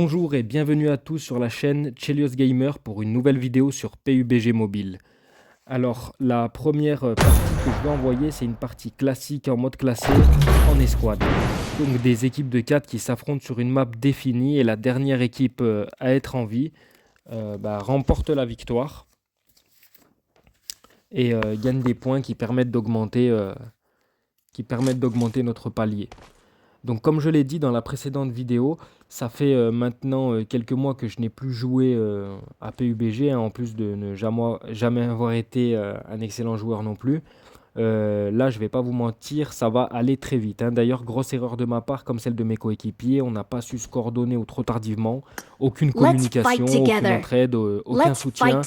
Bonjour et bienvenue à tous sur la chaîne Chelios Gamer pour une nouvelle vidéo sur PUBG Mobile. Alors, la première partie que je vais envoyer, c'est une partie classique en mode classé en escouade. Donc des équipes de 4 qui s'affrontent sur une map définie et la dernière équipe à être en vie remporte la victoire et gagne des points qui permettent d'augmenter notre palier. Donc comme je l'ai dit dans la précédente vidéo, ça fait maintenant quelques mois que je n'ai plus joué à PUBG, hein, en plus de ne jamais avoir été un excellent joueur non plus. Là, je vais pas vous mentir, ça va aller très vite, hein. D'ailleurs, grosse erreur de ma part, comme celle de mes coéquipiers, on n'a pas su se coordonner ou trop tardivement. Aucune communication, aucune entraide, aucun soutien.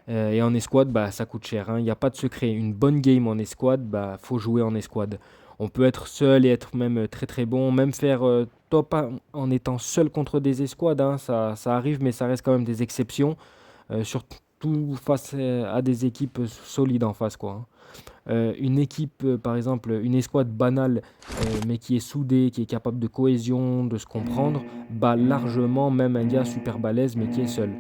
Et en escouade, ça coûte cher, hein. Il n'y a pas de secret. Une bonne game en escouade, faut jouer en escouade. On peut être seul et être même très très bon, même faire top 1 en étant seul contre des escouades, hein. Ça arrive, mais ça reste quand même des exceptions, surtout face à des équipes solides en face, quoi, hein. Une équipe, par exemple, une escouade banale, mais qui est soudée, qui est capable de cohésion, de se comprendre, bat largement même un gars super balèze, mais qui est seul.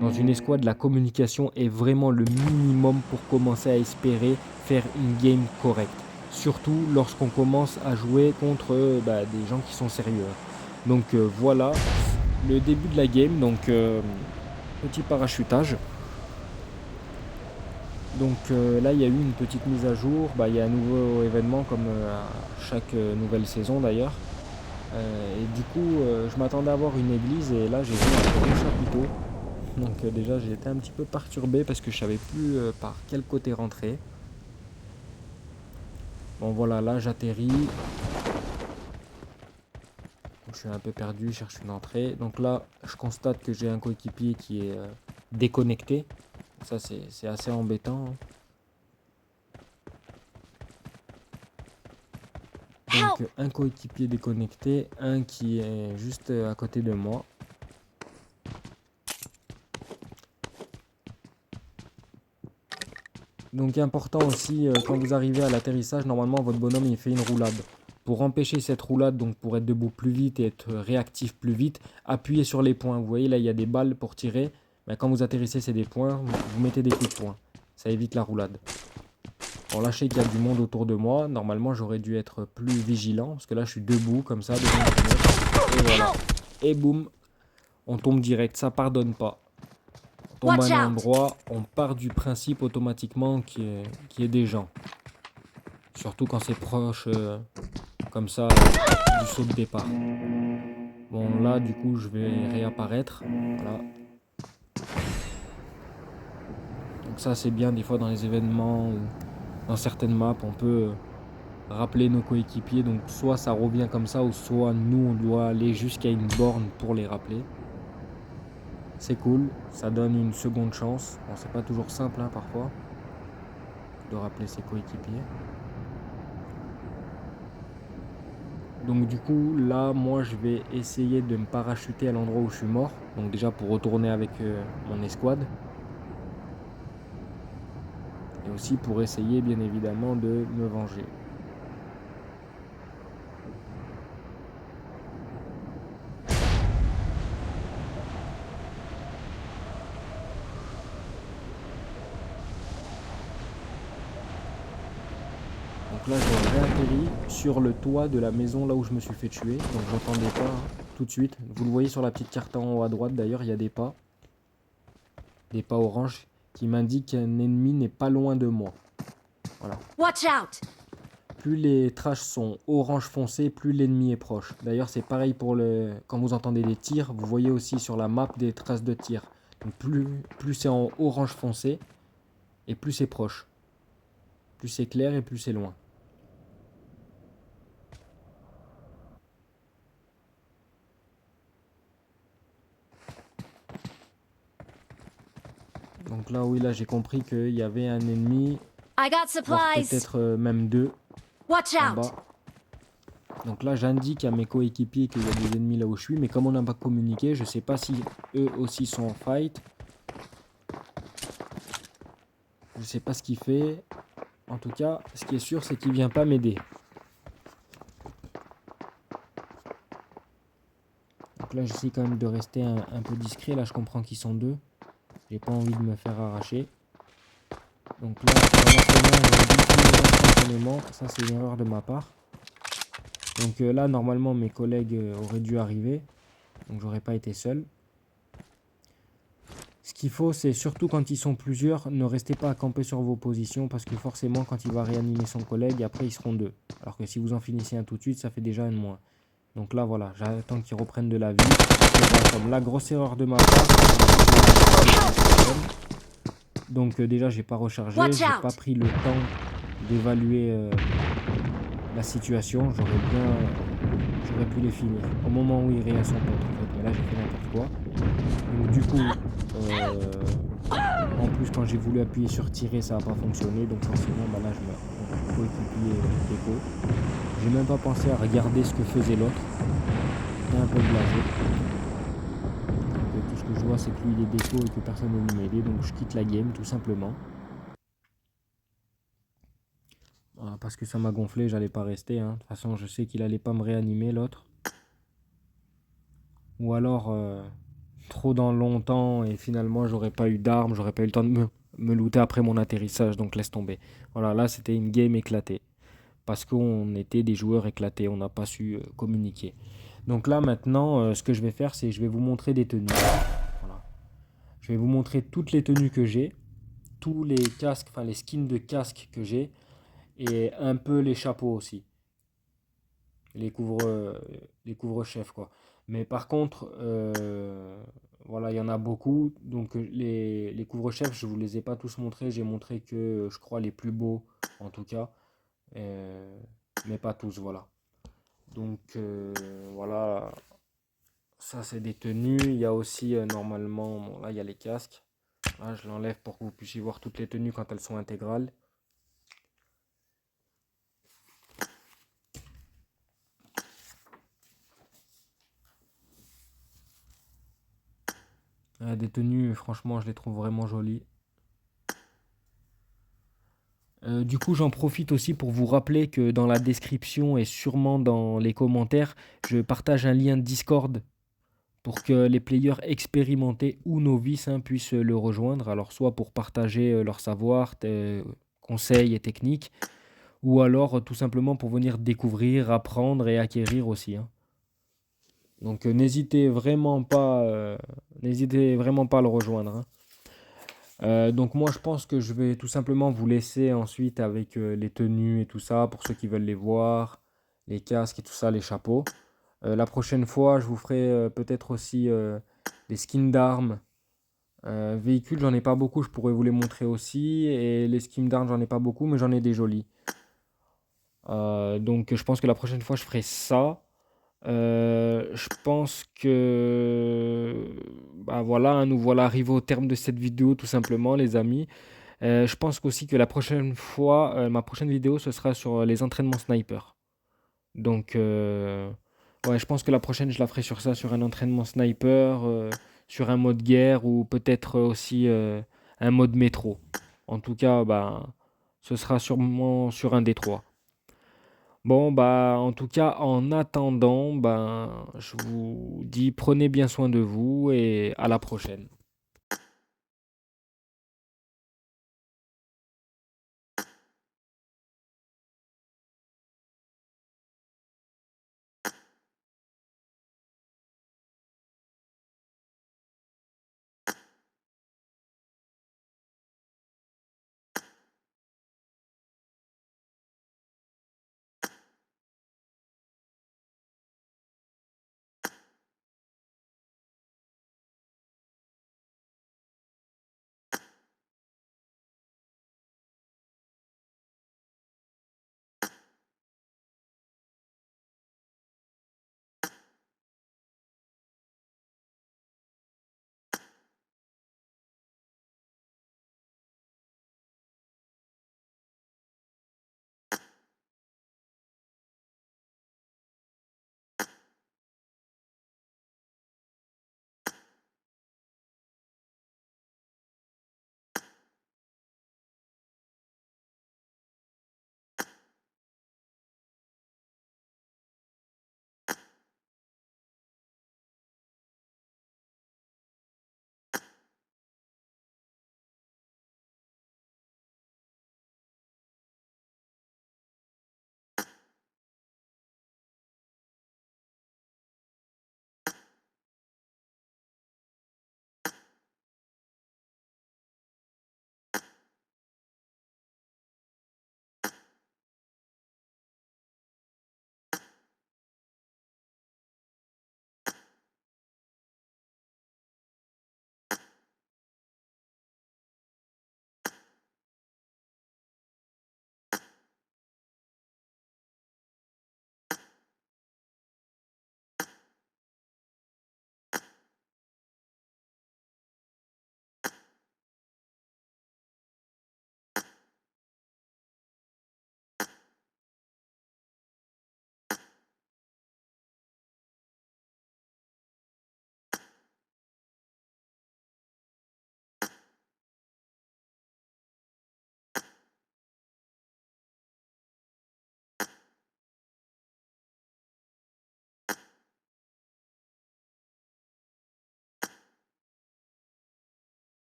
Dans une escouade, la communication est vraiment le minimum pour commencer à espérer faire une game correcte. Surtout lorsqu'on commence à jouer contre des gens qui sont sérieux. Donc voilà le début de la game. Donc petit parachutage. Donc là, il y a eu une petite mise à jour. Il y a un nouveau événement comme à chaque nouvelle saison d'ailleurs. Et du coup, je m'attendais à avoir une église et là, j'ai vu un gros chapiteau. Donc déjà, j'ai été un petit peu perturbé parce que je savais plus par quel côté rentrer. Bon voilà, là j'atterris. Donc, je suis un peu perdu, je cherche une entrée. Donc là, je constate que j'ai un coéquipier qui est déconnecté. Ça, c'est assez embêtant, hein. Donc un coéquipier déconnecté, un qui est juste à côté de moi. Donc important aussi, quand vous arrivez à l'atterrissage, normalement votre bonhomme il fait une roulade. Pour empêcher cette roulade, donc pour être debout plus vite et être réactif plus vite, appuyez sur les points. Vous voyez là il y a des balles pour tirer. Mais quand vous atterrissez c'est des points, vous mettez des coups de poing. Ça évite la roulade. Bon là je sais qu'il y a du monde autour de moi. Normalement j'aurais dû être plus vigilant. Parce que là je suis debout comme ça devant une fenêtre. Et voilà. Et boum. On tombe direct. Ça pardonne pas. On tombe à un endroit. On part du principe automatiquement qui est des gens. Surtout quand c'est proche comme ça du saut de départ. Bon là du coup je vais réapparaître. Voilà. Donc ça c'est bien des fois dans les événements ou dans certaines maps on peut rappeler nos coéquipiers. Donc soit ça revient comme ça ou soit nous on doit aller jusqu'à une borne pour les rappeler. C'est cool, ça donne une seconde chance. Bon c'est pas toujours simple hein, parfois de rappeler ses coéquipiers. Donc du coup là moi je vais essayer de me parachuter à l'endroit où je suis mort. Donc déjà pour retourner avec mon escouade. Et aussi pour essayer bien évidemment de me venger. Donc là j'ai réatterri sur le toit de la maison là où je me suis fait tuer. Donc j'entendais pas tout de suite. Vous le voyez sur la petite carte en haut à droite d'ailleurs, il y a des pas. Des pas orange qui m'indiquent qu'un ennemi n'est pas loin de moi. Voilà. Watch out! Plus les trash sont orange foncé, plus l'ennemi est proche. D'ailleurs c'est pareil pour quand vous entendez des tirs, vous voyez aussi sur la map des traces de tir. Donc plus c'est en orange foncé et plus c'est proche. Plus c'est clair et plus c'est loin. Donc là, oui, là, j'ai compris qu'il y avait un ennemi, I got voire supplies. peut-être même deux Watch en out! bas. Donc là, j'indique à mes coéquipiers qu'il y a des ennemis là où je suis, mais comme on n'a pas communiqué, je sais pas si eux aussi sont en fight. Je sais pas ce qu'il fait. En tout cas, ce qui est sûr, c'est qu'il vient pas m'aider. Donc là, j'essaie quand même de rester un peu discret. Là, je comprends qu'ils sont deux. J'ai pas envie de me faire arracher. Donc là, dans l'entraînement, instantanément. Ça, c'est une erreur de ma part. Donc là, normalement, mes collègues auraient dû arriver. Donc, j'aurais pas été seul. Ce qu'il faut, c'est surtout quand ils sont plusieurs, ne restez pas à camper sur vos positions parce que forcément, quand il va réanimer son collègue, après, ils seront deux. Alors que si vous en finissez un tout de suite, ça fait déjà un de moins. Donc là, voilà, j'attends qu'ils reprennent de la vie. Comme la grosse erreur de ma part. Donc déjà, j'ai pas rechargé, j'ai pas pris le temps d'évaluer la situation. J'aurais pu les finir au moment où il réa son pote. En fait. Mais là, j'ai fait n'importe quoi. Donc du coup, en plus, quand j'ai voulu appuyer sur tirer, ça n'a pas fonctionné. Donc forcément, bah là, je me coéquipier déco. J'ai même pas pensé à regarder ce que faisait l'autre. J'étais un peu blasé. Tout ce que je vois, c'est que lui, il est déco et que personne ne veut m'aider. Donc je quitte la game, tout simplement. Voilà, parce que ça m'a gonflé, j'allais pas rester. Hein. De toute façon, je sais qu'il allait pas me réanimer, l'autre. Ou alors, trop dans longtemps et finalement, j'aurais pas eu d'armes, j'aurais pas eu le temps de me looter après mon atterrissage. Donc laisse tomber. Voilà, là, c'était une game éclatée. Parce qu'on était des joueurs éclatés, on n'a pas su communiquer. Donc là, maintenant, ce que je vais faire, c'est je vais vous montrer des tenues. Voilà. Je vais vous montrer toutes les tenues que j'ai, tous les casques, enfin les skins de casques que j'ai, et un peu les chapeaux aussi, les couvre-chefs quoi. Mais par contre, voilà, il y en a beaucoup. Donc les couvre-chefs, je vous les ai pas tous montrés. J'ai montré que je crois les plus beaux, en tout cas, euh, mais pas tous, voilà. Donc voilà, ça c'est des tenues. Il y a aussi normalement, bon, là il y a les casques. Là je l'enlève pour que vous puissiez voir toutes les tenues quand elles sont intégrales. Des tenues, franchement, je les trouve vraiment jolies. Du coup, j'en profite aussi pour vous rappeler que dans la description et sûrement dans les commentaires, je partage un lien Discord pour que les players expérimentés ou novices puissent le rejoindre. Alors, soit pour partager leur savoir, conseils et techniques, ou alors tout simplement pour venir découvrir, apprendre et acquérir aussi. Hein. Donc, n'hésitez vraiment pas à le rejoindre. Hein. Donc moi je pense que je vais tout simplement vous laisser ensuite avec les tenues et tout ça pour ceux qui veulent les voir, les casques et tout ça, les chapeaux. La prochaine fois je vous ferai peut-être aussi des skins d'armes. Véhicules j'en ai pas beaucoup, je pourrais vous les montrer aussi. Et les skins d'armes j'en ai pas beaucoup mais j'en ai des jolis. Donc je pense que la prochaine fois je ferai ça. Je pense que bah voilà, hein, nous voilà arrivés au terme de cette vidéo tout simplement les amis. Je pense qu'aussi que la prochaine fois, ma prochaine vidéo ce sera sur les entraînements sniper. Donc ouais, je pense que la prochaine je la ferai sur ça, sur un entraînement sniper, sur un mode guerre ou peut-être aussi un mode métro. En tout cas, bah, ce sera sûrement sur un des trois. Bon, bah, en tout cas, en attendant, ben, je vous dis prenez bien soin de vous et à la prochaine.